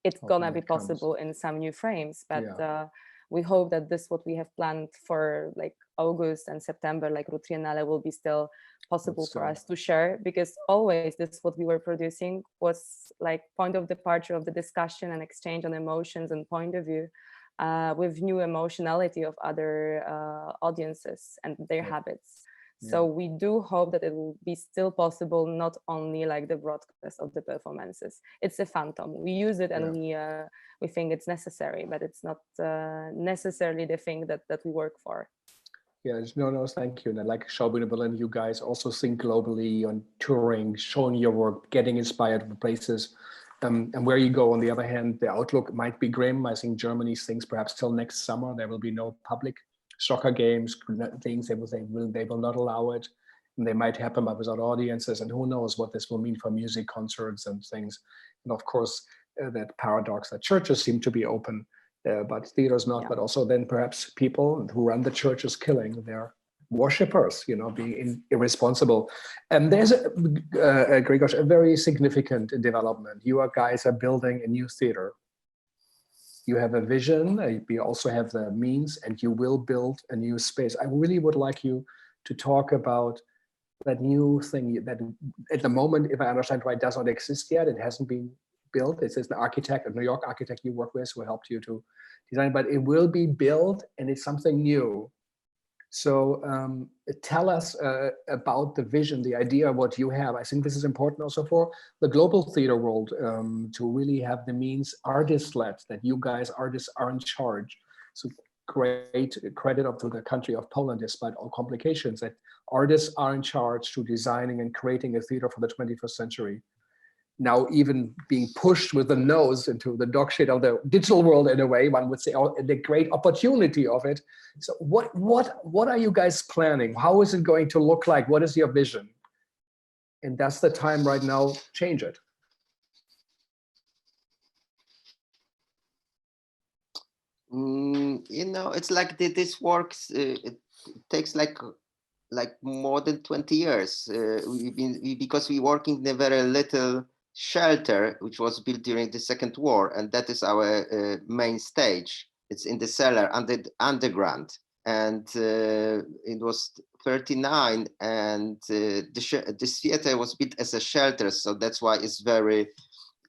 it's gonna be possible in some new frames. But we hope that this what we have planned for like August and September, like Route Triennale, will be still possible for us to share, because always this what we were producing was like point of departure of the discussion and exchange on emotions and point of view, with new emotionality of other audiences and their habits. So we do hope that it will be still possible, not only like the broadcast of the performances. It's a phantom. We use it, and we think it's necessary, but it's not necessarily the thing that we work for. Yes, no, thank you. And like Schaubühne Berlin, you guys also think globally on touring, showing your work, getting inspired from places. And where you go, on the other hand, the outlook might be grim. I think Germany thinks perhaps till next summer there will be no public soccer games, things they will not allow it, and they might happen but without audiences, and who knows what this will mean for music concerts and things. And of course, that paradox that churches seem to be open, but theaters not. But also then perhaps people who run the churches killing their worshippers, you know, being irresponsible. And there's Grzegorz, a very significant development. You guys are building a new theater. You have a vision, you also have the means, and you will build a new space. I really would like you to talk about that new thing that at the moment, if I understand right, does not exist yet. It hasn't been built. It's an architect, a New York architect you work with, who helped you to design, but it will be built, and it's something new. So tell us about the vision, the idea of what you have. I think this is important also for the global theater world, to really have the means, artist-led, that you guys, artists, are in charge. So great credit up to the country of Poland, despite all complications, that artists are in charge to designing and creating a theater for the 21st century. Now even being pushed with the nose into the dog shit of the digital world, in a way, one would say, oh, the great opportunity of it. So what are you guys planning? How is it going to look like? What is your vision? And that's the time right now, change it. You know, it's like this works, it takes like more than 20 years. Because we working in a very little shelter, which was built during the Second War, and that is our main stage. It's in the cellar, underground. and it was 39, and this theater was built as a shelter, so that's why it's very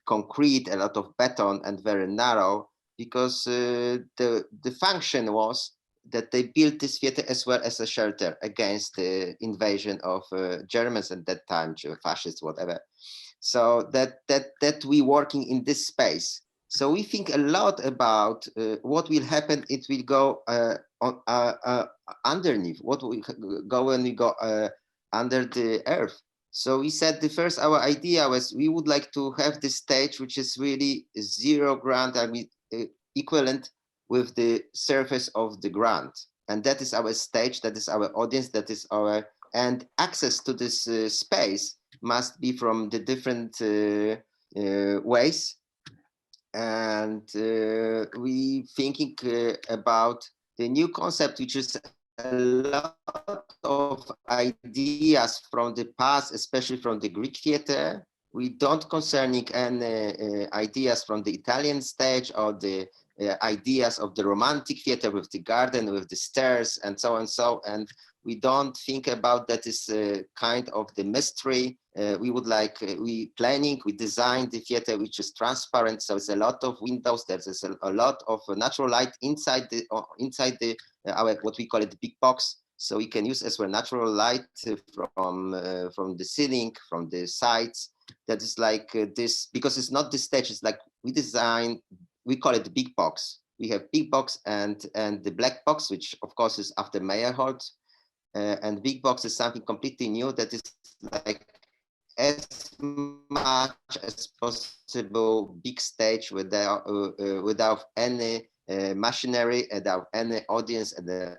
concrete, a lot of beton, and very narrow, because the function was that they built this theater as well as a shelter against the invasion of Germans at that time, fascists, whatever. So that we working in this space. So we think a lot about what will happen. It will go underneath. What will go when we go under the earth. So we said our idea was we would like to have this stage which is really zero ground, I mean equivalent with the surface of the ground, and that is our stage. That is our audience. That is our, and access to this space must be from the different ways. And we thinking about the new concept, which is a lot of ideas from the past, especially from the Greek theater. We don't concerning any ideas from the Italian stage or the ideas of the romantic theater with the garden, with the stairs, and so and so. And we don't think about that is kind of the mystery. We would like, we design the theater which is transparent. So it's a lot of windows. There's a lot of natural light inside the our, what we call it, the big box. So we can use as well natural light from the ceiling, from the sides. That is like this, because it's not the stage. It's like we design, we call it the big box. We have big box and the black box, which of course is after Meyerhold. And big box is something completely new that is like as much as possible big stage without any machinery, without any audience, and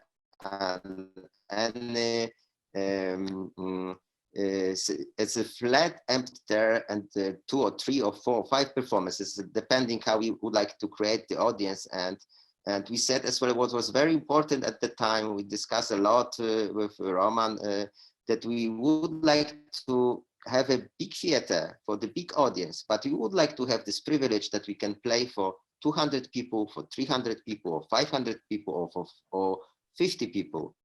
any it's a flat empty there, and 2 or 3 or 4 or 5 performances, depending how we would like to create the audience. And we said as well, what was very important at the time, we discussed a lot with Roman, that we would like to have a big theater for the big audience, but we would like to have this privilege that we can play for 200 people, for 300 people, or 500 people, or 50 people.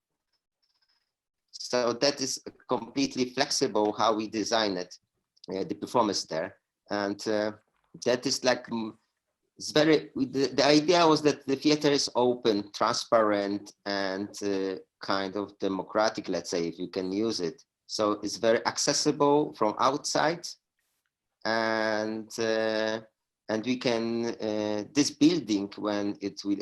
So that is completely flexible how we design it, the performance there. And that is like, it's very, the idea was that the theater is open, transparent, and kind of democratic, let's say, if you can use it. So it's very accessible from outside, and we can, this building, when it will,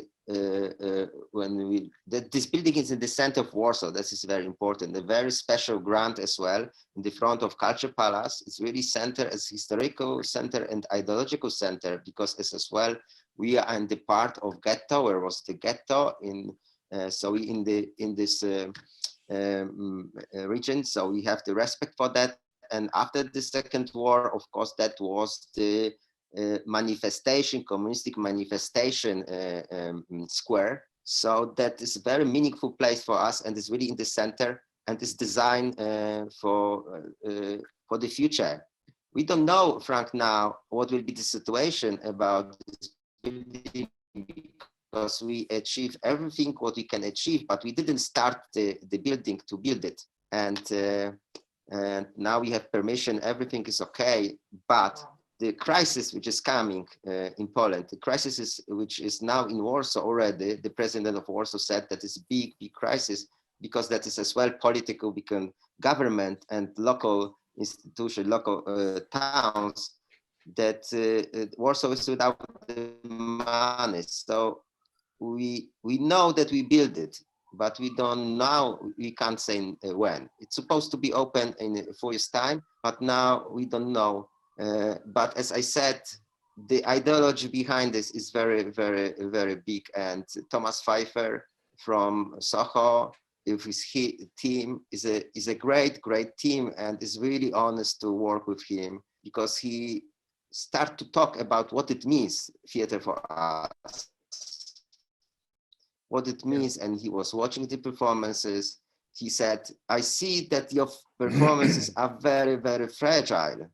this building is in the center of Warsaw. This is very important. A very special grant as well in the front of Culture Palace. It's really center as historical center and ideological center, because as well we are in the part of ghetto, where was the ghetto in so we in this region. So we have the respect for that. And after the Second War, of course, that was the manifestation, communistic manifestation square. So that is a very meaningful place for us, and is really in the center, and is designed for the future. We don't know, Frank, now what will be the situation about this building, because we achieved everything what we can achieve, but we didn't start the building to build it. And now we have permission, everything is okay, but the crisis which is coming in Poland, the crisis which is now in Warsaw already, the president of Warsaw said that it's a big, big crisis, because that is as well political, because government and local institution, local towns, that Warsaw is without the money. So we know that we build it, but we don't know, we can't say when. It's supposed to be open in 4 years' time, but now we don't know. But as I said, the ideology behind this is very, very, very big. And Thomas Pfeiffer from Soho, with his team, is a great, great team, and is really honest to work with him, because he started to talk about what it means, theater for us, what it means. And he was watching the performances. He said, I see that your performances are very, very fragile.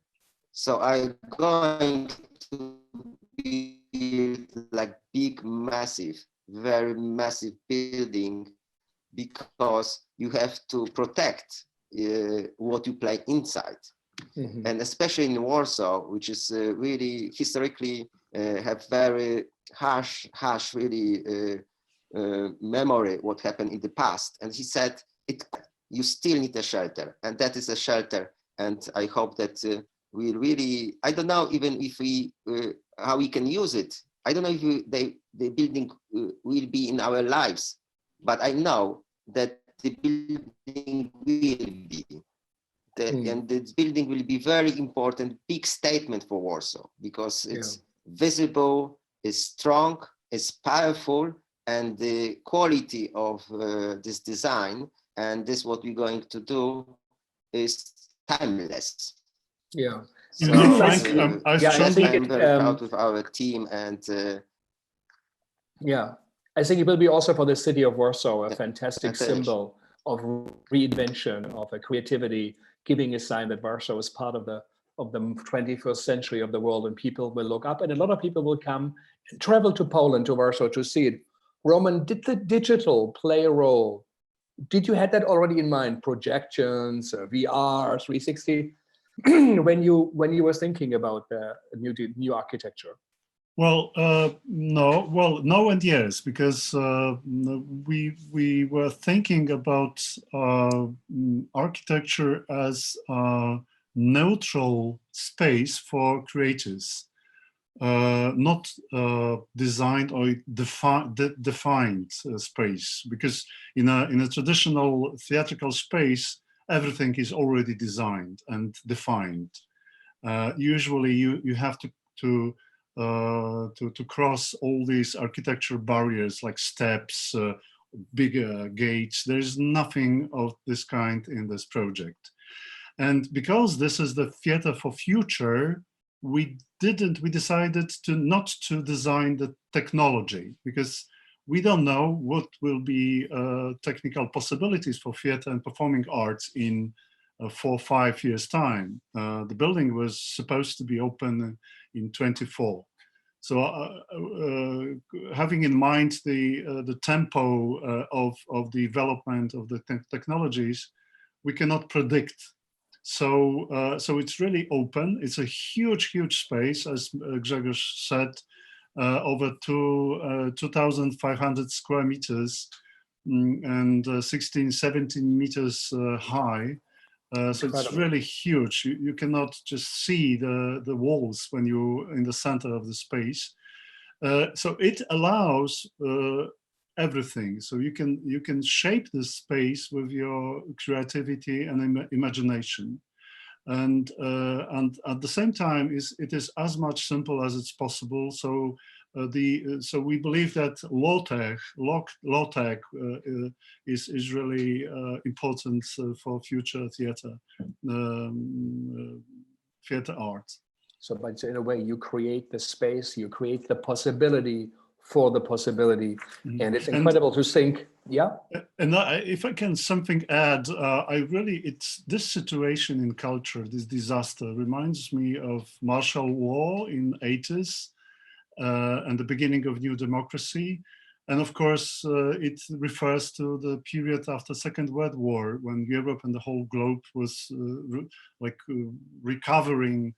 So I'm going to be like big, massive, very massive building because you have to protect what you play inside. And especially in Warsaw, which is really historically have very harsh really memory what happened in the past. And he said, you still need a shelter, and that is a shelter. And I hope that we really, I don't know even if we, how we can use it. I don't know if the building will be in our lives, but I know that the building will be. And this building will be very important, big statement for Warsaw, because it's visible, it's strong, it's powerful, and the quality of this design and this what we're going to do is timeless. Yeah. So Frank, I'm very proud with our team, and I think it will be also for the city of Warsaw a fantastic symbol of reinvention, of a creativity, giving a sign that Warsaw is part of the 21st century of the world, and people will look up, and a lot of people will come and travel to Poland, to Warsaw, to see it. Roman, did the digital play a role? Did you have that already in mind? Projections, VR, 360, when you were thinking about the new architecture? Well, no. Well, no and yes, because we were thinking about architecture as a neutral space for creators, not designed or defined space. Because in a traditional theatrical space, everything is already designed and defined. Usually, you have to cross all these architecture barriers like steps, bigger gates. There's nothing of this kind in this project. And because this is the theater for future, we decided not to design the technology, because we don't know what will be technical possibilities for theater and performing arts in 4 or 5 years' time. The building was supposed to be open in 24. So having in mind the tempo of the development of the technologies, we cannot predict. So it's really open. It's a huge space, as Grzegorz said, over 2,500 square meters and 16, 17 meters high. So it's really huge. You cannot just see the walls when you're in the center of the space. So it allows everything. So you can shape the space with your creativity and imagination. And at the same time, it is as much simple as it's possible. So so we believe that low tech is really important for future theater art. So, but in a way, you create the space, you create the possibility for the possibility, and it's incredible to think. Yeah. And if I can something add, it's this situation in culture, this disaster reminds me of martial law in 80s. And the beginning of new democracy. And of course, it refers to the period after Second World War, when Europe and the whole globe was recovering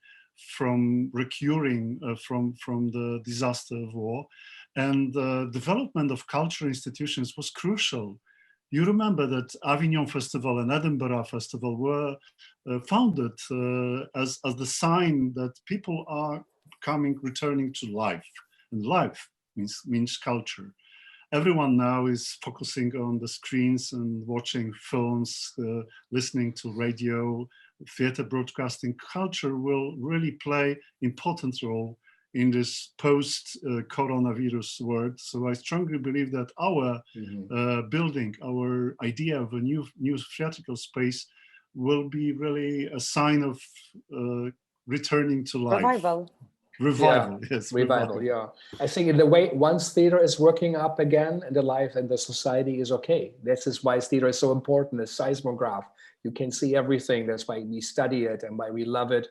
from the disaster of war. And the development of cultural institutions was crucial. You remember that Avignon Festival and Edinburgh Festival were founded as the sign that people are returning to life, and life means culture. Everyone now is focusing on the screens and watching films, listening to radio, theater broadcasting. Culture will really play important role in this post-coronavirus world. So I strongly believe that our building, our idea of a new theatrical space will be really a sign of returning to life. Revival, yes. Revival, yeah. I think in the way once theater is working up again and the life and the society is okay. This is why theater is so important, a seismograph. You can see everything. That's why we study it and why we love it,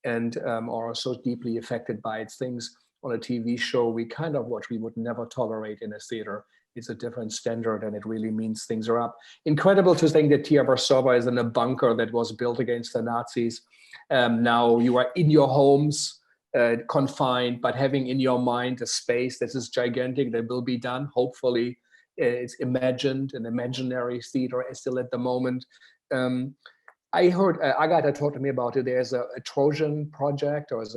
and are so deeply affected by it. Things on a TV show we kind of watch, we would never tolerate in a theater. it's a different standard, and it really means things are up. Incredible to think that TR Warszawa is in a bunker that was built against the Nazis. Now you are in your homes, confined, but having in your mind a space that is gigantic that will be done. Hopefully, it's imagined, an imaginary theater still at the moment. I heard Agata talked to me about it. There's a Trojan project, or is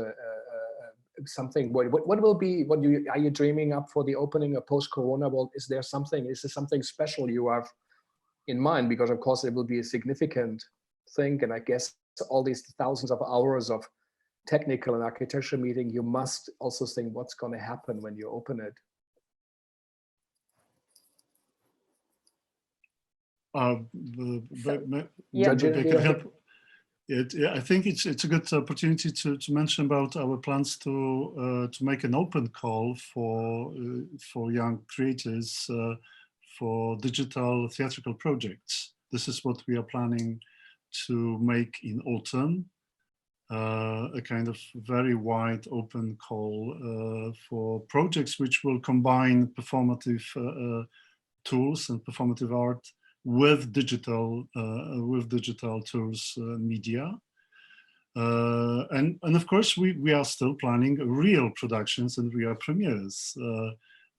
something. What will be? Are you dreaming up for the opening of post-corona? Well, is there something? Is there something special you have in mind? Because of course it will be a significant thing, and I guess all these thousands of hours of technical and architecture meeting, you must also think what's going to happen when you open it. I think it's a good opportunity to mention about our plans to make an open call for young creators for digital theatrical projects. This is what we are planning to make in autumn, a kind of very wide open call for projects which will combine performative tools and performative art with digital tools, media, and of course we are still planning real productions and real premieres.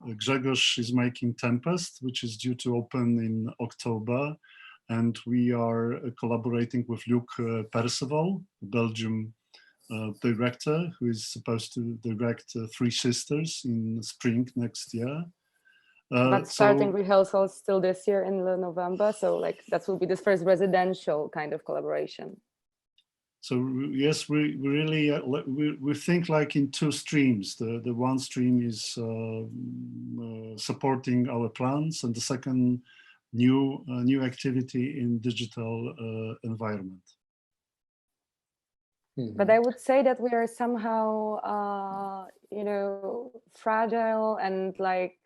Grzegorz is making Tempest, which is due to open in October, and we are collaborating with Luc Perceval, Belgium director, who is supposed to direct Three Sisters in spring next year. But starting rehearsals still this year in November, so like that will be the first residential kind of collaboration. So yes, we really we think like in two streams. The one stream is supporting our plans, and the second new activity in digital environment. But I would say that we are somehow fragile, and like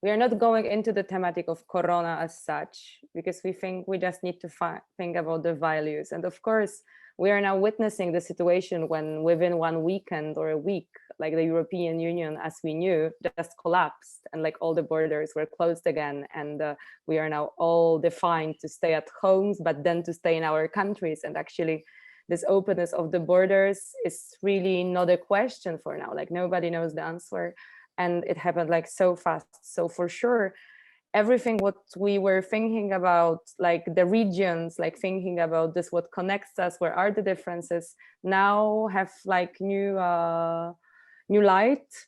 we are not going into the thematic of Corona as such, because we think we just need to think about the values. And of course, we are now witnessing the situation when within one weekend or a week, like the European Union, as we knew, just collapsed, and like all the borders were closed again. And we are now all defined to stay at homes, but then to stay in our countries. And actually, this openness of the borders is really not a question for now. Like nobody knows the answer. And it happened like so fast. So for sure, everything what we were thinking about, like the regions, like thinking about this, what connects us, where are the differences, now have like new light,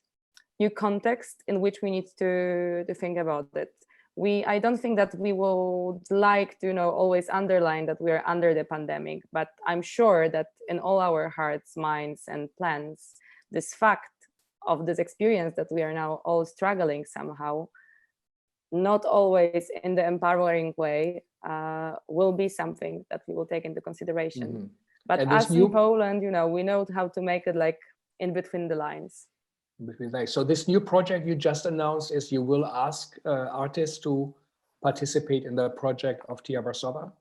new context in which we need to think about it. I don't think that we would like to always underline that we are under the pandemic, but I'm sure that in all our hearts, minds, and plans, this fact of this experience that we are now all struggling somehow, not always in the empowering way, will be something that we will take into consideration. But as in Poland, we know how to make it like in between the lines. So this new project you just announced is you will ask artists to participate in the project of TR Warszawa?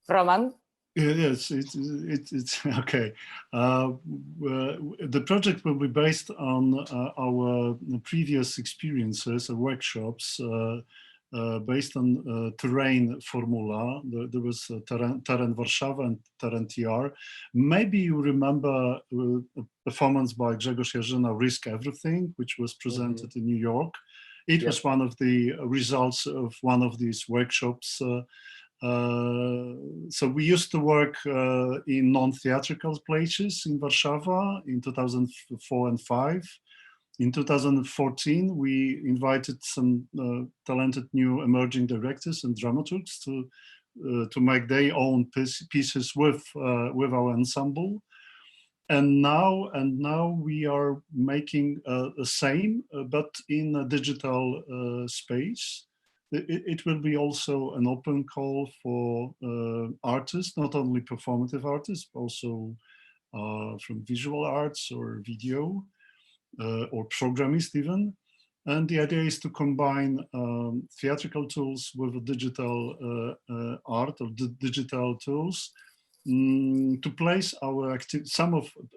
Roman? Yes, it's okay. The project will be based on our previous experiences or workshops based on terrain formula. There was TR Warszawa and TR. Maybe you remember a performance by Grzegorz Jarzyna, Risk Everything, which was presented in New York. It was one of the results of one of these workshops. So we used to work in non-theatrical places in Warsaw in 2004 and 2005. In 2014, we invited some talented new emerging directors and dramaturgs to make their own pieces with our ensemble. And now we are making the same, but in a digital space. It will be also an open call for artists, not only performative artists, but also from visual arts or video or programmists even. And the idea is to combine theatrical tools with digital art or digital tools to place our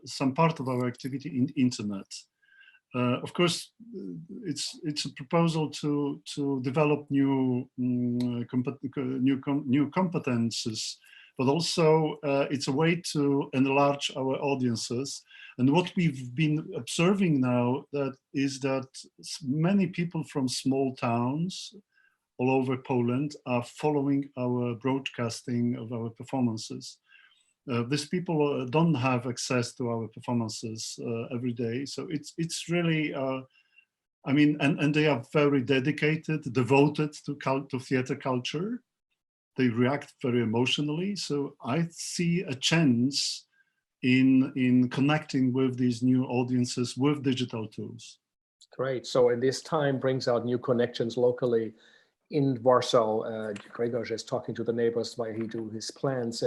some part of our activity in internet. Of course, it's a proposal to develop new competences, but also it's a way to enlarge our audiences. And what we've been observing now is that many people from small towns all over Poland are following our broadcasting of our performances. These people don't have access to our performances every day, so it's really, I mean, and they are very dedicated, devoted to theater culture. They react very emotionally, so I see a chance in connecting with these new audiences with digital tools. Great. So in this time brings out new connections locally. In Warsaw, Grzegorz is talking to the neighbors while he do his plans.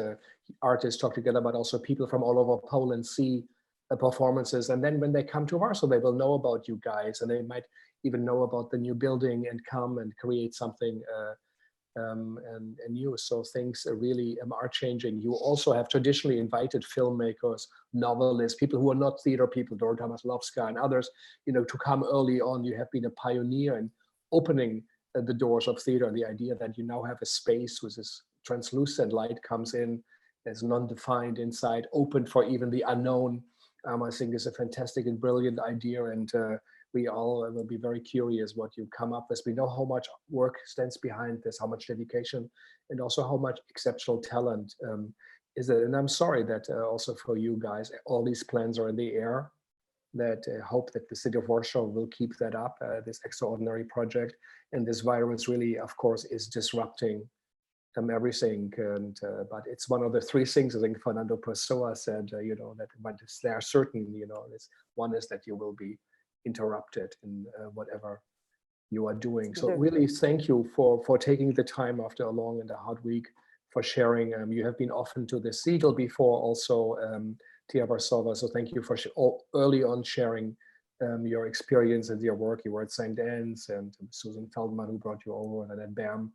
Artists talk together, but also people from all over Poland see the performances. And then when they come to Warsaw, they will know about you guys, and they might even know about the new building and come and create something and new. So things really are changing. You also have traditionally invited filmmakers, novelists, people who are not theater people, Dorota Masłowska and others, you know, to come early on. You have been a pioneer in opening the doors of theater. The idea that you now have a space with this translucent light comes in, there's non-defined inside, open for even the unknown, I think is a fantastic and brilliant idea. And we all will be very curious what you come up with. We know how much work stands behind this, how much dedication, and also how much exceptional talent is it. And I'm sorry that also for you guys, all these plans are in the air. That hope that the city of Warsaw will keep that up, this extraordinary project. And this virus really, of course, is disrupting everything. And but it's one of the three things I think Fernando Pessoa said, you know, that they are certain, you know, one is that you will be interrupted in whatever you are doing. So really thank you for taking the time after a long and a hard week, for sharing. You have been often to the Segal before also, TR Warszawa, so thank you for early on sharing your experience and your work. You were at St. Anne's, and Susan Feldman who brought you over, and then BAM.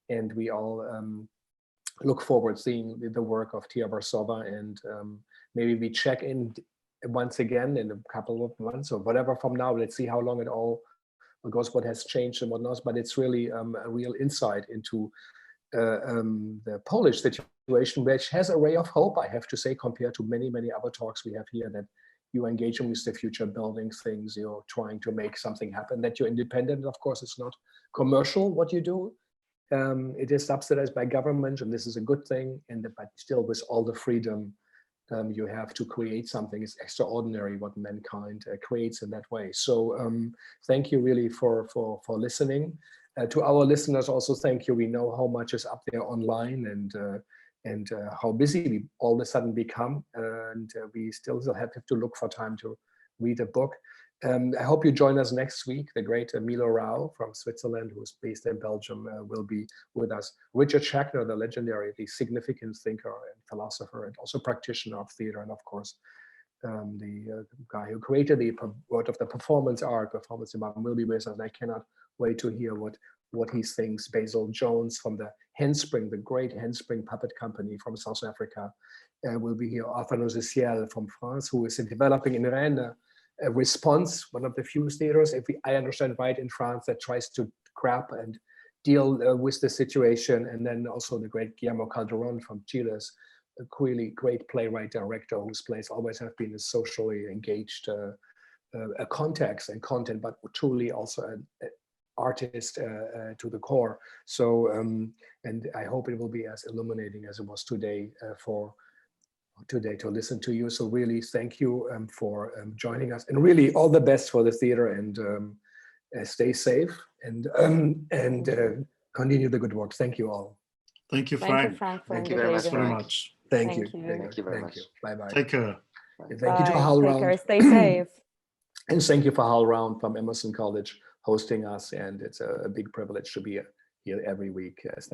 And we all look forward to seeing the work of TR Warszawa, and maybe we check in once again in a couple of months or whatever from now. Let's see how long it all goes, what has changed and whatnot. But it's really a real insight into the Polish situation, which has a ray of hope, I have to say, compared to many, many other talks we have here, that you're engaging with the future, building things, you're trying to make something happen, that you're independent. Of course, it's not commercial what you do. It is subsidized by government, and this is a good thing, but still with all the freedom you have to create something. It's extraordinary what mankind creates in that way. So thank you really for listening. To our listeners also, thank you. We know how much is up there online, and how busy we all of a sudden become, and we still have to look for time to read a book. I hope you join us next week. The great Milo Rao from Switzerland, who is based in Belgium, will be with us. Richard Schachner, the legendary, the significant thinker and philosopher, and also practitioner of theater, and of course, the guy who created the world of the performance art, performance department, will be with us. And I cannot wait to hear what he thinks. Basil Jones from the Handspring, the great Handspring puppet company from South Africa, will be here. Arthur Noziciel from France, who is developing in Rennes a response, one of the few theaters, if I understand right, in France, that tries to grab and deal with the situation. And then also the great Guillermo Calderon from Chile, a really great playwright director whose plays always have been a socially engaged a context and content, but truly also an artist to the core. So, and I hope it will be as illuminating as it was today to listen to you. So really thank you for joining us, and really all the best for the theater, and stay safe and continue the good work. Thank you all. Thank you, Frank. Thank you very much, Frank. Thank you. Thank you very much. Bye-bye. Take care. Thank you to Hal Round. Take care. Stay safe. And thank you for Hal Round from Emerson College hosting us. And it's a big privilege to be here every week. Thank you.